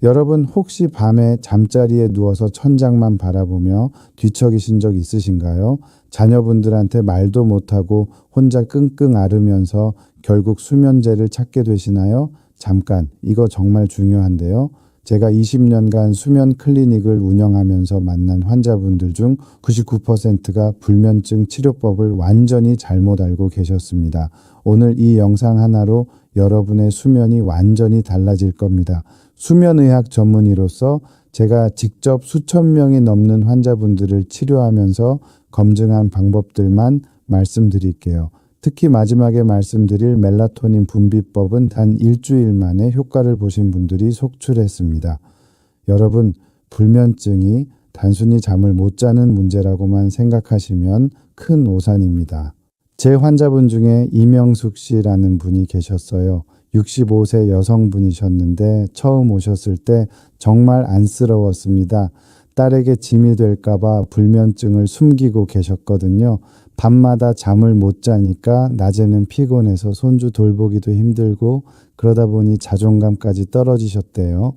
여러분 혹시 밤에 잠자리에 누워서 천장만 바라보며 뒤척이신 적 있으신가요? 자녀분들한테 말도 못하고 혼자 끙끙 앓으면서 결국 수면제를 찾게 되시나요? 잠깐, 이거 정말 중요한데요. 제가 20년간 수면 클리닉을 운영하면서 만난 환자분들 중 99%가 불면증 치료법을 완전히 잘못 알고 계셨습니다. 오늘 이 영상 하나로 여러분의 수면이 완전히 달라질 겁니다. 수면의학 전문의로서 제가 직접 수천 명이 넘는 환자분들을 치료하면서 검증한 방법들만 말씀드릴게요. 특히 마지막에 말씀드릴 멜라토닌 분비법은 단 일주일 만에 효과를 보신 분들이 속출했습니다. 여러분, 불면증이 단순히 잠을 못 자는 문제라고만 생각하시면 큰 오산입니다. 제 환자분 중에 이명숙 씨라는 분이 계셨어요. 65세 여성분이셨는데 처음 오셨을 때 정말 안쓰러웠습니다. 딸에게 짐이 될까봐 불면증을 숨기고 계셨거든요. 밤마다 잠을 못 자니까 낮에는 피곤해서 손주 돌보기도 힘들고 그러다 보니 자존감까지 떨어지셨대요.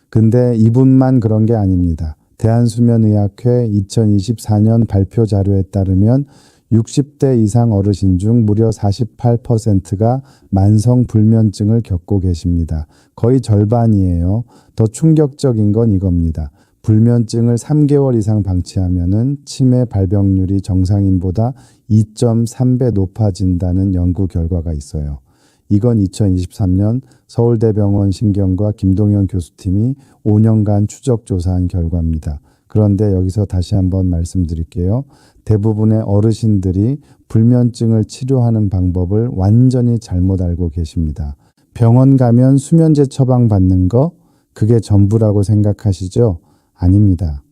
근데 이분만 그런 게 아닙니다. 대한수면의학회 2024년 발표 자료에 따르면 60대 이상 어르신 중 무려 48%가 만성 불면증을 겪고 계십니다. 거의 절반이에요. 더 충격적인 건 이겁니다. 불면증을 3개월 이상 방치하면은 치매 발병률이 정상인보다 2.3배 높아진다는 연구 결과가 있어요. 이건 2023년 서울대병원 신경과 김동현 교수팀이 5년간 추적 조사한 결과입니다. 그런데 여기서 다시 한번 말씀드릴게요. 대부분의 어르신들이 불면증을 치료하는 방법을 완전히 잘못 알고 계십니다. 병원 가면 수면제 처방 받는 거 그게 전부라고 생각하시죠? 아닙니다.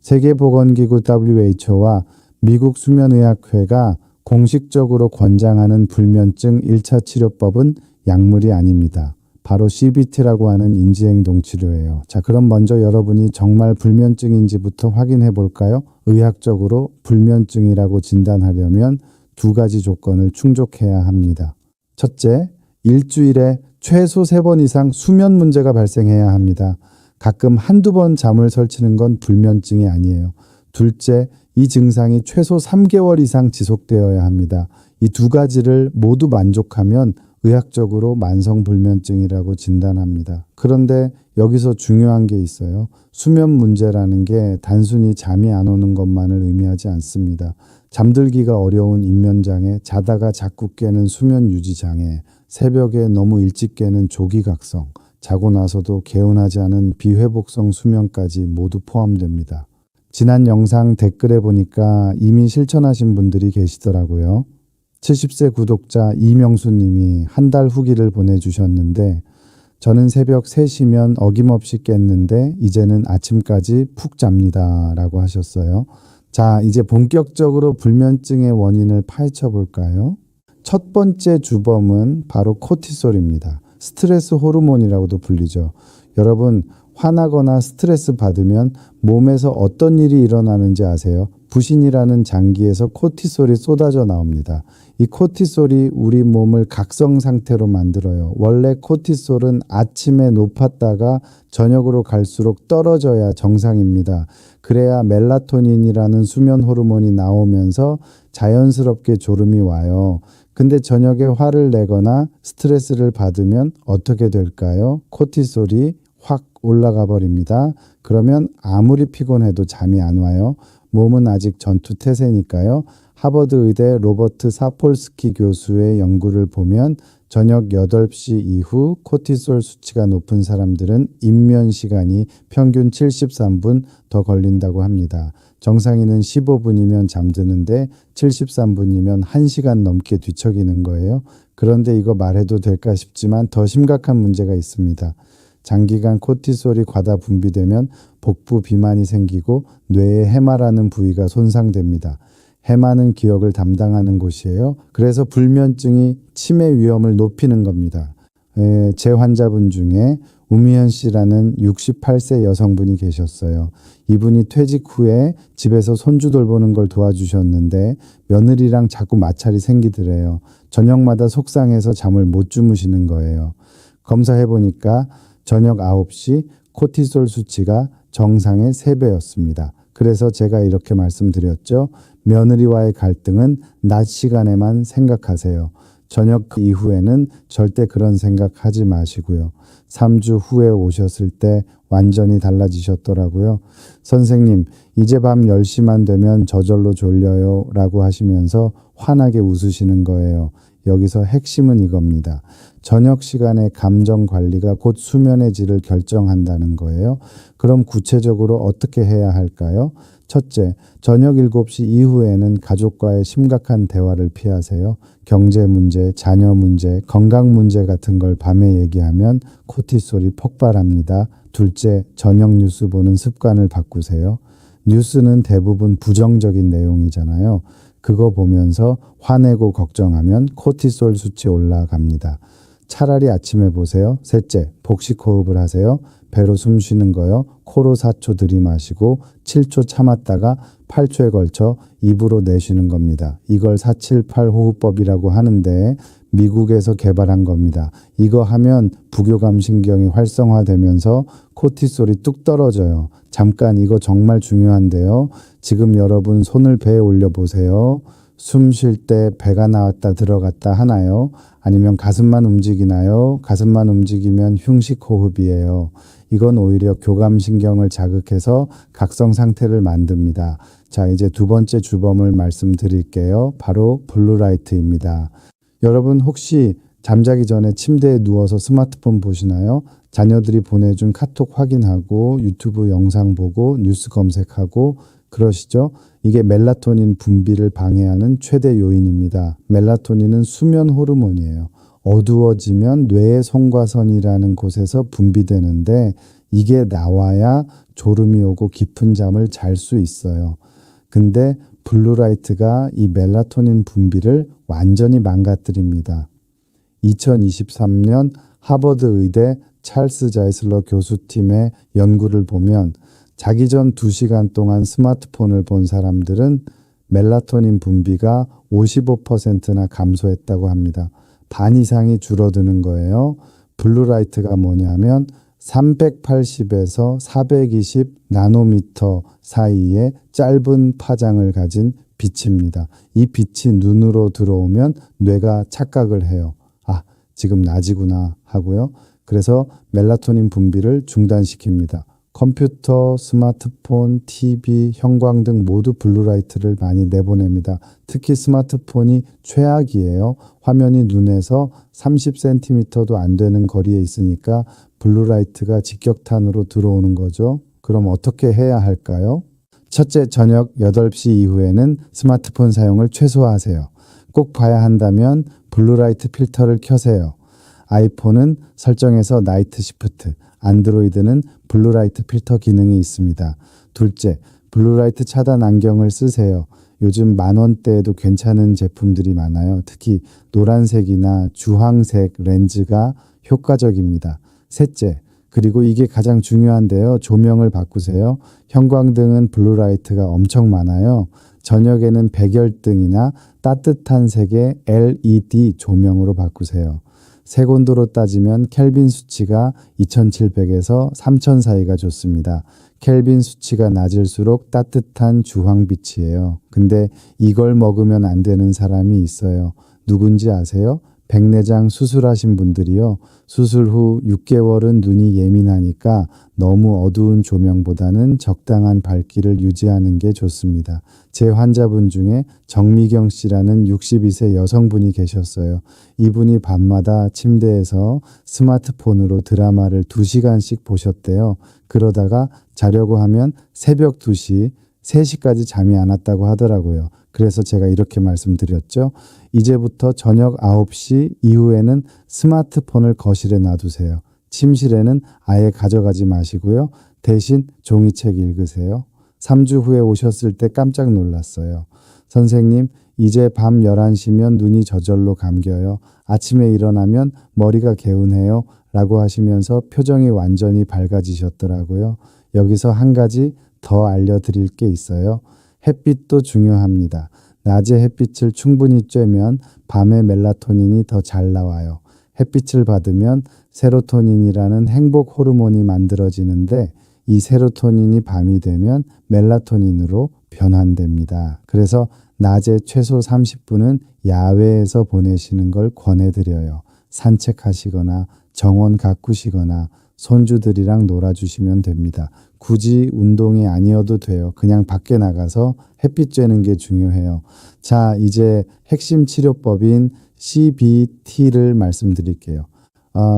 세계보건기구 WHO와 미국 수면의학회가 공식적으로 권장하는 불면증 1차 치료법은 약물이 아닙니다. 바로 CBT라고 하는 인지행동 치료예요. 자, 그럼 먼저 여러분이 정말 불면증인지부터 확인해 볼까요? 의학적으로 불면증이라고 진단하려면 두 가지 조건을 충족해야 합니다. 첫째, 일주일에 최소 3번 이상 수면 문제가 발생해야 합니다. 가끔 한두 번 잠을 설치는 건 불면증이 아니에요. 둘째, 이 증상이 최소 3개월 이상 지속되어야 합니다. 이 두 가지를 모두 만족하면 의학적으로 만성불면증이라고 진단합니다. 그런데 여기서 중요한 게 있어요. 수면 문제라는 게 단순히 잠이 안 오는 것만을 의미하지 않습니다. 잠들기가 어려운 입면장애, 자다가 자꾸 깨는 수면 유지장애, 새벽에 너무 일찍 깨는 조기각성, 자고 나서도 개운하지 않은 비회복성 수면까지 모두 포함됩니다. 지난 영상 댓글에 보니까 이미 실천하신 분들이 계시더라고요. 70세 구독자 이명수 님이 한 달 후기를 보내주셨는데 저는 새벽 3시면 어김없이 깼는데 이제는 아침까지 푹 잡니다 라고 하셨어요. 자, 이제 본격적으로 불면증의 원인을 파헤쳐 볼까요? 첫 번째 주범은 바로 코티솔입니다. 스트레스 호르몬이라고도 불리죠. 여러분, 화나거나 스트레스 받으면 몸에서 어떤 일이 일어나는지 아세요? 부신이라는 장기에서 코티솔이 쏟아져 나옵니다. 이 코티솔이 우리 몸을 각성 상태로 만들어요. 원래 코티솔은 아침에 높았다가 저녁으로 갈수록 떨어져야 정상입니다. 그래야 멜라토닌이라는 수면 호르몬이 나오면서 자연스럽게 졸음이 와요. 근데 저녁에 화를 내거나 스트레스를 받으면 어떻게 될까요? 코티솔이 확 올라가 버립니다. 그러면 아무리 피곤해도 잠이 안 와요. 몸은 아직 전투태세니까요. 하버드 의대 로버트 사폴스키 교수의 연구를 보면 저녁 8시 이후 코티솔 수치가 높은 사람들은 입면 시간이 평균 73분 더 걸린다고 합니다. 정상인은 15분이면 잠드는데 73분이면 1시간 넘게 뒤척이는 거예요. 그런데 이거 말해도 될까 싶지만 더 심각한 문제가 있습니다. 장기간 코티솔이 과다 분비되면 복부 비만이 생기고 뇌의 해마라는 부위가 손상됩니다. 해마는 기억을 담당하는 곳이에요. 그래서 불면증이 치매 위험을 높이는 겁니다. 제 환자분 중에 우미연 씨라는 68세 여성분이 계셨어요. 이분이 퇴직 후에 집에서 손주 돌보는 걸 도와주셨는데 며느리랑 자꾸 마찰이 생기더래요. 저녁마다 속상해서 잠을 못 주무시는 거예요. 검사해보니까 저녁 9시 코티솔 수치가 정상의 3배였습니다. 그래서 제가 이렇게 말씀드렸죠. 며느리와의 갈등은 낮 시간에만 생각하세요. 저녁 이후에는 절대 그런 생각하지 마시고요. 3주 후에 오셨을 때 완전히 달라지셨더라고요. 선생님, 이제 밤 10시만 되면 저절로 졸려요 라고 하시면서 환하게 웃으시는 거예요. 여기서 핵심은 이겁니다. 저녁 시간의 감정 관리가 곧 수면의 질을 결정한다는 거예요. 그럼 구체적으로 어떻게 해야 할까요? 첫째, 저녁 7시 이후에는 가족과의 심각한 대화를 피하세요. 경제 문제, 자녀 문제, 건강 문제 같은 걸 밤에 얘기하면 코티솔이 폭발합니다. 둘째, 저녁 뉴스 보는 습관을 바꾸세요. 뉴스는 대부분 부정적인 내용이잖아요. 그거 보면서 화내고 걱정하면 코티솔 수치 올라갑니다. 차라리 아침에 보세요. 셋째, 복식 호흡을 하세요. 배로 숨 쉬는 거요. 코로 4초 들이마시고 7초 참았다가 8초에 걸쳐 입으로 내쉬는 겁니다. 이걸 478 호흡법이라고 하는데 미국에서 개발한 겁니다. 이거 하면 부교감 신경이 활성화되면서 코티솔이 뚝 떨어져요. 잠깐 이거 정말 중요한데요. 지금 여러분 손을 배에 올려 보세요. 숨 쉴 때 배가 나왔다 들어갔다 하나요? 아니면 가슴만 움직이나요? 가슴만 움직이면 흉식 호흡이에요. 이건 오히려 교감신경을 자극해서 각성 상태를 만듭니다. 자, 이제 두 번째 주범을 말씀드릴게요. 바로 블루라이트입니다. 여러분 혹시 잠자기 전에 침대에 누워서 스마트폰 보시나요? 자녀들이 보내준 카톡 확인하고 유튜브 영상 보고 뉴스 검색하고 그러시죠? 이게 멜라토닌 분비를 방해하는 최대 요인입니다. 멜라토닌은 수면 호르몬이에요. 어두워지면 뇌의 송과선이라는 곳에서 분비되는데 이게 나와야 졸음이 오고 깊은 잠을 잘 수 있어요. 근데 블루라이트가 이 멜라토닌 분비를 완전히 망가뜨립니다. 2023년 하버드 의대 찰스 자이슬러 교수팀의 연구를 보면 자기 전 2시간 동안 스마트폰을 본 사람들은 멜라토닌 분비가 55%나 감소했다고 합니다. 반 이상이 줄어드는 거예요. 블루라이트가 뭐냐면 380에서 420 나노미터 사이의 짧은 파장을 가진 빛입니다. 이 빛이 눈으로 들어오면 뇌가 착각을 해요. 아, 지금 낮이구나 하고요. 그래서 멜라토닌 분비를 중단시킵니다. 컴퓨터, 스마트폰, TV, 형광 등 모두 블루라이트를 많이 내보냅니다. 특히 스마트폰이 최악이에요. 화면이 눈에서 30cm도 안 되는 거리에 있으니까 블루라이트가 직격탄으로 들어오는 거죠. 그럼 어떻게 해야 할까요? 첫째, 저녁 8시 이후에는 스마트폰 사용을 최소화하세요. 꼭 봐야 한다면 블루라이트 필터를 켜세요. 아이폰은 설정에서 나이트 시프트, 안드로이드는 블루라이트 필터 기능이 있습니다. 둘째, 블루라이트 차단 안경을 쓰세요. 요즘 10,000원대에도 괜찮은 제품들이 많아요. 특히 노란색이나 주황색 렌즈가 효과적입니다. 셋째, 그리고 이게 가장 중요한데요. 조명을 바꾸세요. 형광등은 블루라이트가 엄청 많아요. 저녁에는 백열등이나 따뜻한 색의 LED 조명으로 바꾸세요. 색온도로 따지면 켈빈 수치가 2700에서 3000 사이가 좋습니다. 켈빈 수치가 낮을수록 따뜻한 주황빛이에요. 근데 이걸 먹으면 안 되는 사람이 있어요. 누군지 아세요? 백내장 수술하신 분들이요. 수술 후 6개월은 눈이 예민하니까 너무 어두운 조명보다는 적당한 밝기를 유지하는 게 좋습니다. 제 환자분 중에 정미경 씨라는 62세 여성분이 계셨어요. 이분이 밤마다 침대에서 스마트폰으로 드라마를 2시간씩 보셨대요. 그러다가 자려고 하면 새벽 2시, 3시까지 잠이 안 왔다고 하더라고요. 그래서 제가 이렇게 말씀드렸죠. 이제부터 저녁 9시 이후에는 스마트폰을 거실에 놔두세요. 침실에는 아예 가져가지 마시고요. 대신 종이책 읽으세요. 3주 후에 오셨을 때 깜짝 놀랐어요. 선생님, 이제 밤 11시면 눈이 저절로 감겨요. 아침에 일어나면 머리가 개운해요. 라고 하시면서 표정이 완전히 밝아지셨더라고요. 여기서 한 가지 더 알려드릴 게 있어요. 햇빛도 중요합니다. 낮에 햇빛을 충분히 쬐면 밤에 멜라토닌이 더 잘 나와요. 햇빛을 받으면 세로토닌이라는 행복 호르몬이 만들어지는데 이 세로토닌이 밤이 되면 멜라토닌으로 변환됩니다. 그래서 낮에 최소 30분은 야외에서 보내시는 걸 권해드려요. 산책하시거나 정원 가꾸시거나 손주들이랑 놀아주시면 됩니다. 굳이 운동이 아니어도 돼요. 그냥 밖에 나가서 햇빛 쬐는 게 중요해요. 자, 이제 핵심 치료법인 CBT를 말씀드릴게요.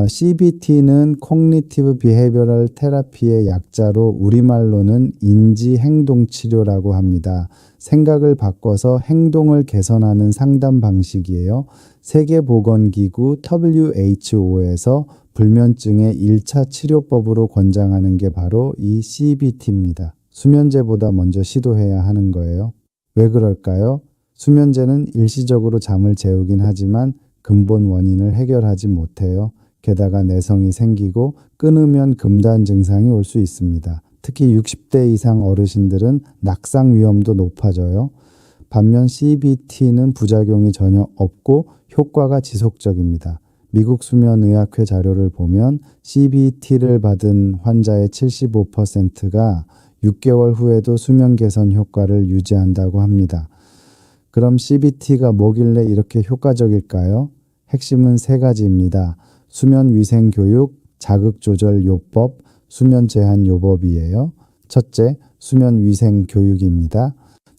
CBT는 Cognitive Behavioral Therapy의 약자로 우리말로는 인지행동치료라고 합니다. 생각을 바꿔서 행동을 개선하는 상담 방식이에요. 세계보건기구 WHO에서 불면증의 1차 치료법으로 권장하는 게 바로 이 CBT입니다. 수면제보다 먼저 시도해야 하는 거예요. 왜 그럴까요? 수면제는 일시적으로 잠을 재우긴 하지만 근본 원인을 해결하지 못해요. 게다가 내성이 생기고 끊으면 금단 증상이 올 수 있습니다. 특히 60대 이상 어르신들은 낙상 위험도 높아져요. 반면 CBT는 부작용이 전혀 없고 효과가 지속적입니다. 미국 수면의학회 자료를 보면 CBT를 받은 환자의 75%가 6개월 후에도 수면 개선 효과를 유지한다고 합니다. 그럼 CBT가 뭐길래 이렇게 효과적일까요? 핵심은 세 가지입니다. 수면 위생 교육, 자극 조절 요법, 수면 제한 요법이에요. 첫째, 수면 위생 교육입니다.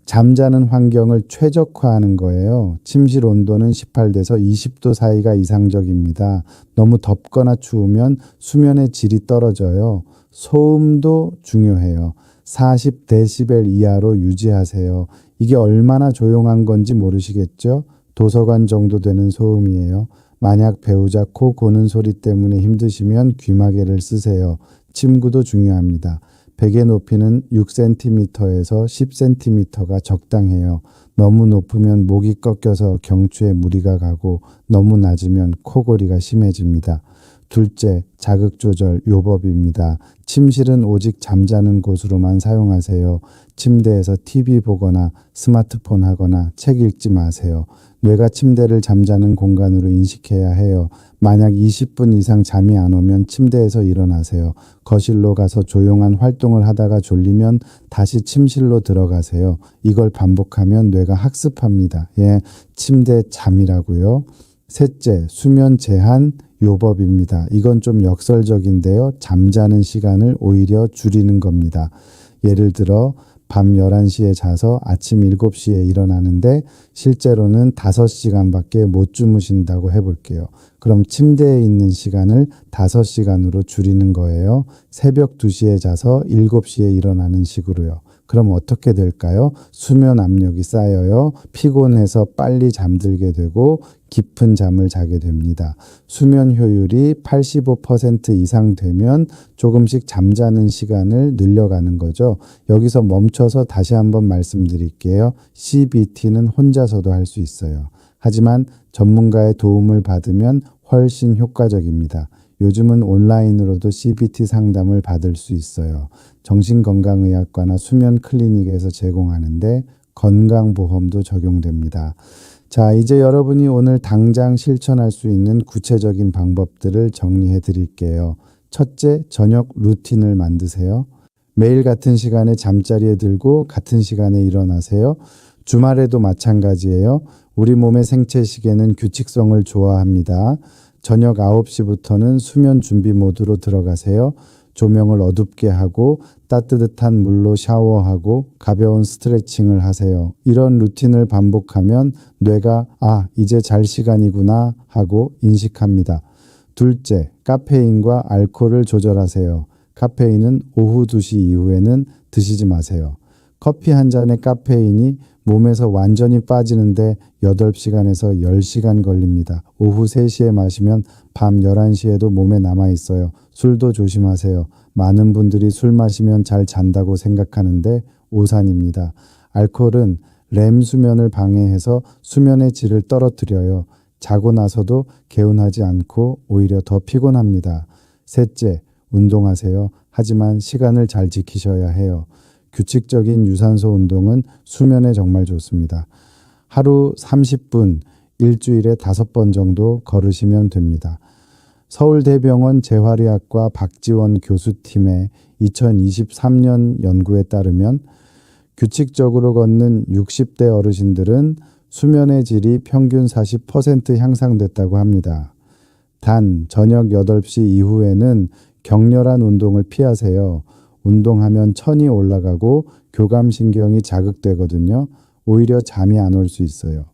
잠자는 환경을 최적화하는 거예요. 침실 온도는 18도에서 20도 사이가 이상적입니다. 너무 덥거나 추우면 수면의 질이 떨어져요. 소음도 중요해요. 40데시벨 이하로 유지하세요. 이게 얼마나 조용한 건지 모르시겠죠? 도서관 정도 되는 소음이에요. 만약 배우자 코 고는 소리 때문에 힘드시면 귀마개를 쓰세요. 침구도 중요합니다. 베개 높이는 6cm에서 10cm가 적당해요. 너무 높으면 목이 꺾여서 경추에 무리가 가고 너무 낮으면 코골이가 심해집니다. 둘째, 자극 조절 요법입니다. 침실은 오직 잠자는 곳으로만 사용하세요. 침대에서 TV 보거나 스마트폰 하거나 책 읽지 마세요. 뇌가 침대를 잠자는 공간으로 인식해야 해요. 만약 20분 이상 잠이 안 오면 침대에서 일어나세요. 거실로 가서 조용한 활동을 하다가 졸리면 다시 침실로 들어가세요. 이걸 반복하면 뇌가 학습합니다. 침대 잠이라고요. 셋째, 수면 제한 요법입니다. 이건 좀 역설적인데요. 잠자는 시간을 오히려 줄이는 겁니다. 예를 들어 밤 11시에 자서 아침 7시에 일어나는데 실제로는 5시간밖에 못 주무신다고 해볼게요. 그럼 침대에 있는 시간을 5시간으로 줄이는 거예요. 새벽 2시에 자서 7시에 일어나는 식으로요. 그럼 어떻게 될까요? 수면 압력이 쌓여요. 피곤해서 빨리 잠들게 되고 깊은 잠을 자게 됩니다. 수면 효율이 85% 이상 되면 조금씩 잠자는 시간을 늘려가는 거죠. 여기서 멈춰서 다시 한번 말씀드릴게요. CBT는 혼자서도 할 수 있어요. 하지만 전문가의 도움을 받으면 훨씬 효과적입니다. 요즘은 온라인으로도 CBT 상담을 받을 수 있어요. 정신건강의학과나 수면 클리닉에서 제공하는데 건강보험도 적용됩니다. 자, 이제 여러분이 오늘 당장 실천할 수 있는 구체적인 방법들을 정리해 드릴게요. 첫째, 저녁 루틴을 만드세요. 매일 같은 시간에 잠자리에 들고 같은 시간에 일어나세요. 주말에도 마찬가지예요. 우리 몸의 생체 시계는 규칙성을 좋아합니다. 저녁 9시부터는 수면 준비 모드로 들어가세요. 조명을 어둡게 하고 따뜻한 물로 샤워하고 가벼운 스트레칭을 하세요. 이런 루틴을 반복하면 뇌가 이제 잘 시간이구나 하고 인식합니다. 둘째, 카페인과 알코올을 조절하세요. 카페인은 오후 2시 이후에는 드시지 마세요. 커피 한 잔의 카페인이 몸에서 완전히 빠지는데 8시간에서 10시간 걸립니다. 오후 3시에 마시면 밤 11시에도 몸에 남아있어요. 술도 조심하세요. 많은 분들이 술 마시면 잘 잔다고 생각하는데 오산입니다. 알코올은 렘 수면을 방해해서 수면의 질을 떨어뜨려요. 자고 나서도 개운하지 않고 오히려 더 피곤합니다. 셋째, 운동하세요. 하지만 시간을 잘 지키셔야 해요. 규칙적인 유산소 운동은 수면에 정말 좋습니다. 하루 30분, 일주일에 5번 정도 걸으시면 됩니다. 서울대병원 재활의학과 박지원 교수팀의 2023년 연구에 따르면 규칙적으로 걷는 60대 어르신들은 수면의 질이 평균 40% 향상됐다고 합니다. 단 저녁 8시 이후에는 격렬한 운동을 피하세요. 운동하면 천이 올라가고 교감신경이 자극되거든요. 오히려 잠이 안 올 수 있어요.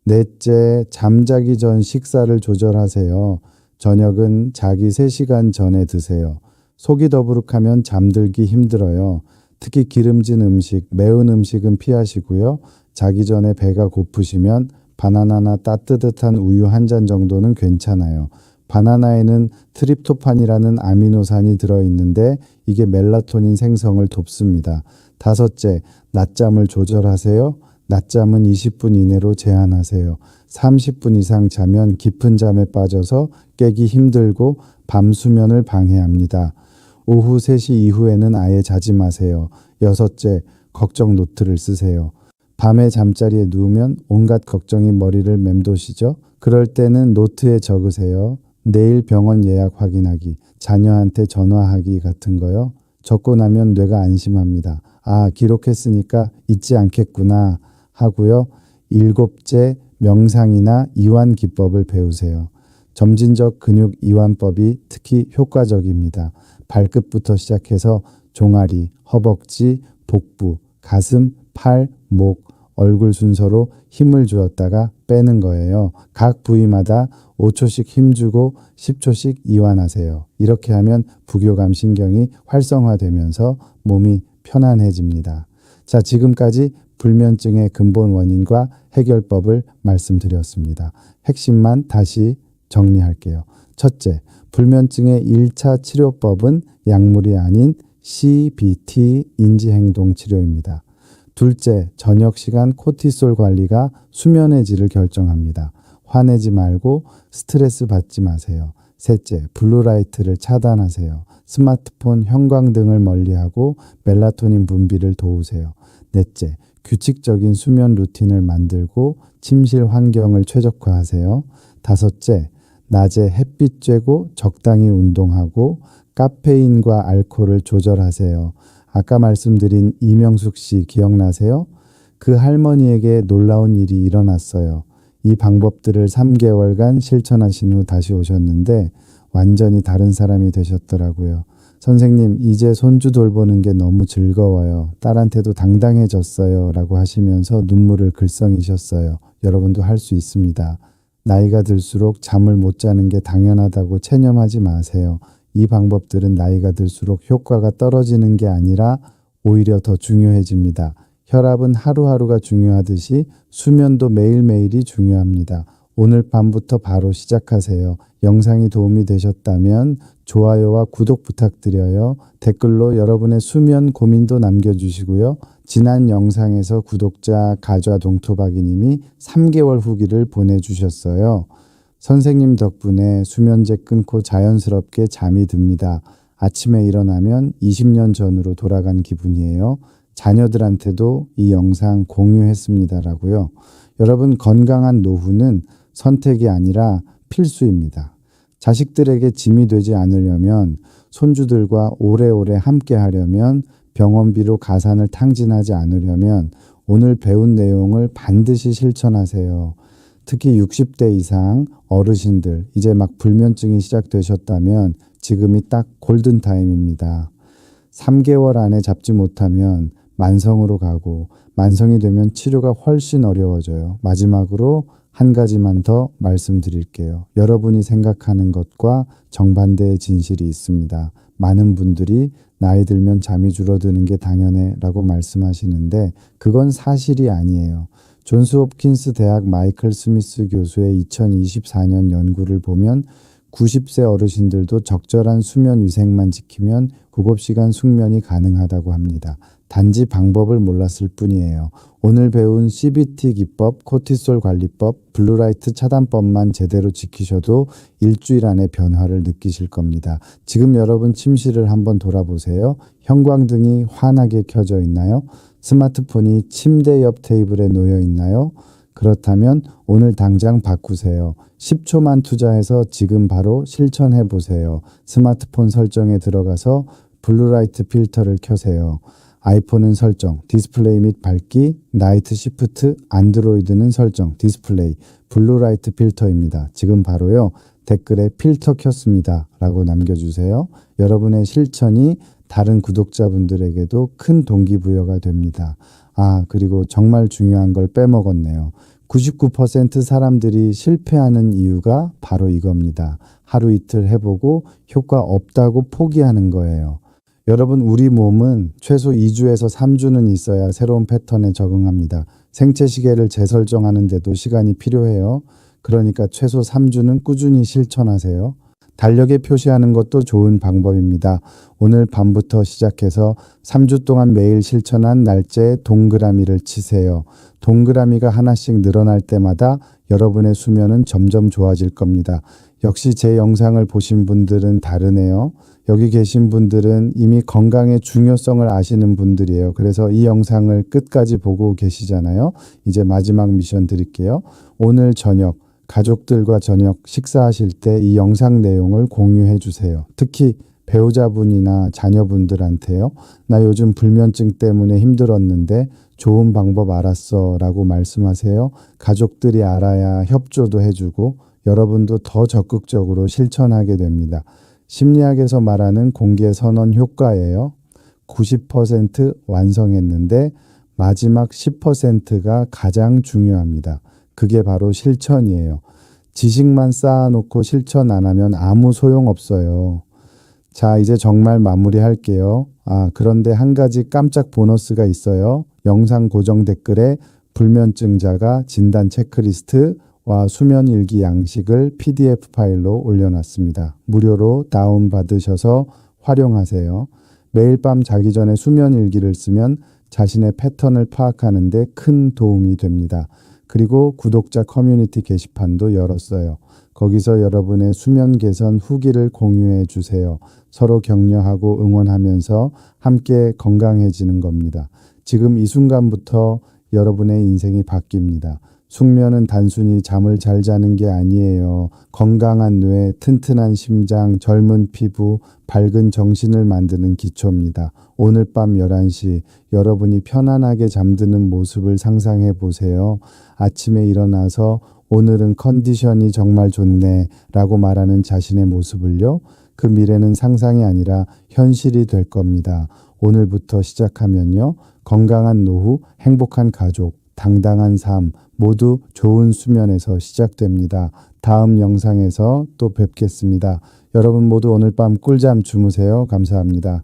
넷째, 잠자기 전 식사를 조절하세요. 저녁은 자기 3시간 전에 드세요. 속이 더부룩하면 잠들기 힘들어요. 특히 기름진 음식, 매운 음식은 피하시고요. 자기 전에 배가 고프시면 바나나나 따뜻한 우유 한 잔 정도는 괜찮아요. 바나나에는 트립토판이라는 아미노산이 들어있는데 이게 멜라토닌 생성을 돕습니다. 다섯째, 낮잠을 조절하세요. 낮잠은 20분 이내로 제한하세요. 30분 이상 자면 깊은 잠에 빠져서 깨기 힘들고 밤 수면을 방해합니다. 오후 3시 이후에는 아예 자지 마세요. 여섯째, 걱정 노트를 쓰세요. 밤에 잠자리에 누우면 온갖 걱정이 머리를 맴도시죠? 그럴 때는 노트에 적으세요. 내일 병원 예약 확인하기, 자녀한테 전화하기 같은 거요. 적고 나면 뇌가 안심합니다. 아, 기록했으니까 잊지 않겠구나 하고요. 일곱째, 명상이나 이완 기법을 배우세요. 점진적 근육 이완법이 특히 효과적입니다. 발끝부터 시작해서 종아리, 허벅지, 복부, 가슴, 팔, 목, 얼굴 순서로 힘을 주었다가 빼는 거예요. 각 부위마다 5초씩 힘주고 10초씩 이완하세요. 이렇게 하면 부교감 신경이 활성화되면서 몸이 편안해집니다. 자, 지금까지 불면증의 근본 원인과 해결법을 말씀드렸습니다. 핵심만 다시 정리할게요. 첫째, 불면증의 1차 치료법은 약물이 아닌 CBT 인지행동치료입니다. 둘째, 저녁 시간 코티솔 관리가 수면의 질을 결정합니다. 화내지 말고 스트레스 받지 마세요. 셋째, 블루라이트를 차단하세요. 스마트폰, 형광등을 멀리하고 멜라토닌 분비를 도우세요. 넷째, 규칙적인 수면 루틴을 만들고 침실 환경을 최적화하세요. 다섯째, 낮에 햇빛 쬐고 적당히 운동하고 카페인과 알코올을 조절하세요. 아까 말씀드린 이명숙 씨 기억나세요? 그 할머니에게 놀라운 일이 일어났어요. 이 방법들을 3개월간 실천하신 후 다시 오셨는데 완전히 다른 사람이 되셨더라고요. 선생님, 이제 손주 돌보는 게 너무 즐거워요. 딸한테도 당당해졌어요. 라고 하시면서 눈물을 글썽이셨어요. 여러분도 할 수 있습니다. 나이가 들수록 잠을 못 자는 게 당연하다고 체념하지 마세요. 이 방법들은 나이가 들수록 효과가 떨어지는 게 아니라 오히려 더 중요해집니다. 혈압은 하루하루가 중요하듯이 수면도 매일매일이 중요합니다. 오늘 밤부터 바로 시작하세요. 영상이 도움이 되셨다면 좋아요와 구독 부탁드려요. 댓글로 여러분의 수면 고민도 남겨주시고요. 지난 영상에서 구독자 가좌동토박이님이 3개월 후기를 보내주셨어요. 선생님 덕분에 수면제 끊고 자연스럽게 잠이 듭니다. 아침에 일어나면 20년 전으로 돌아간 기분이에요. 자녀들한테도 이 영상 공유했습니다라고요. 여러분, 건강한 노후는 선택이 아니라 필수입니다. 자식들에게 짐이 되지 않으려면, 손주들과 오래오래 함께 하려면, 병원비로 가산을 탕진하지 않으려면 오늘 배운 내용을 반드시 실천하세요. 특히 60대 이상 어르신들, 이제 막 불면증이 시작되셨다면 지금이 딱 골든타임입니다. 3개월 안에 잡지 못하면 만성으로 가고, 만성이 되면 치료가 훨씬 어려워져요. 마지막으로 한 가지만 더 말씀드릴게요. 여러분이 생각하는 것과 정반대의 진실이 있습니다. 많은 분들이 나이 들면 잠이 줄어드는 게 당연해 라고 말씀하시는데 그건 사실이 아니에요. 존스 홉킨스 대학 마이클 스미스 교수의 2024년 연구를 보면 90세 어르신들도 적절한 수면 위생만 지키면 7시간 숙면이 가능하다고 합니다. 단지 방법을 몰랐을 뿐이에요. 오늘 배운 CBT 기법, 코티솔 관리법, 블루라이트 차단법만 제대로 지키셔도 일주일 안에 변화를 느끼실 겁니다. 지금 여러분 침실을 한번 돌아보세요. 형광등이 환하게 켜져 있나요? 스마트폰이 침대 옆 테이블에 놓여 있나요? 그렇다면 오늘 당장 바꾸세요. 10초만 투자해서 지금 바로 실천해 보세요. 스마트폰 설정에 들어가서 블루라이트 필터를 켜세요. 아이폰은 설정, 디스플레이 및 밝기, 나이트 시프트, 안드로이드는 설정, 디스플레이, 블루라이트 필터입니다. 지금 바로요. 댓글에 필터 켰습니다 라고 남겨주세요. 여러분의 실천이 다른 구독자분들에게도 큰 동기부여가 됩니다. 그리고 정말 중요한 걸 빼먹었네요. 99% 사람들이 실패하는 이유가 바로 이겁니다. 하루 이틀 해보고 효과 없다고 포기하는 거예요. 여러분, 우리 몸은 최소 2주에서 3주는 있어야 새로운 패턴에 적응합니다. 생체 시계를 재설정하는 데도 시간이 필요해요. 그러니까 최소 3주는 꾸준히 실천하세요. 달력에 표시하는 것도 좋은 방법입니다. 오늘 밤부터 시작해서 3주 동안 매일 실천한 날짜에 동그라미를 치세요. 동그라미가 하나씩 늘어날 때마다 여러분의 수면은 점점 좋아질 겁니다. 역시 제 영상을 보신 분들은 다르네요. 여기 계신 분들은 이미 건강의 중요성을 아시는 분들이에요. 그래서 이 영상을 끝까지 보고 계시잖아요. 이제 마지막 미션 드릴게요. 오늘 저녁 가족들과 저녁 식사하실 때 이 영상 내용을 공유해 주세요. 특히 배우자분이나 자녀분들한테요. 나 요즘 불면증 때문에 힘들었는데 좋은 방법 알았어 라고 말씀하세요. 가족들이 알아야 협조도 해주고 여러분도 더 적극적으로 실천하게 됩니다. 심리학에서 말하는 공개 선언 효과예요. 90% 완성했는데 마지막 10%가 가장 중요합니다. 그게 바로 실천이에요. 지식만 쌓아놓고 실천 안 하면 아무 소용 없어요. 자, 이제 정말 마무리할게요. 그런데 한 가지 깜짝 보너스가 있어요. 영상 고정 댓글에 불면증자가 진단 체크리스트와 수면일기 양식을 PDF 파일로 올려놨습니다. 무료로 다운받으셔서 활용하세요. 매일 밤 자기 전에 수면일기를 쓰면 자신의 패턴을 파악하는 데 큰 도움이 됩니다. 그리고 구독자 커뮤니티 게시판도 열었어요. 거기서 여러분의 수면 개선 후기를 공유해 주세요. 서로 격려하고 응원하면서 함께 건강해지는 겁니다. 지금 이 순간부터 여러분의 인생이 바뀝니다. 숙면은 단순히 잠을 잘 자는 게 아니에요. 건강한 뇌, 튼튼한 심장, 젊은 피부, 밝은 정신을 만드는 기초입니다. 오늘 밤 11시 여러분이 편안하게 잠드는 모습을 상상해 보세요. 아침에 일어나서 오늘은 컨디션이 정말 좋네 라고 말하는 자신의 모습을요. 그 미래는 상상이 아니라 현실이 될 겁니다. 오늘부터 시작하면요. 건강한 노후, 행복한 가족, 당당한 삶, 모두 좋은 수면에서 시작됩니다. 다음 영상에서 또 뵙겠습니다. 여러분 모두 오늘 밤 꿀잠 주무세요. 감사합니다.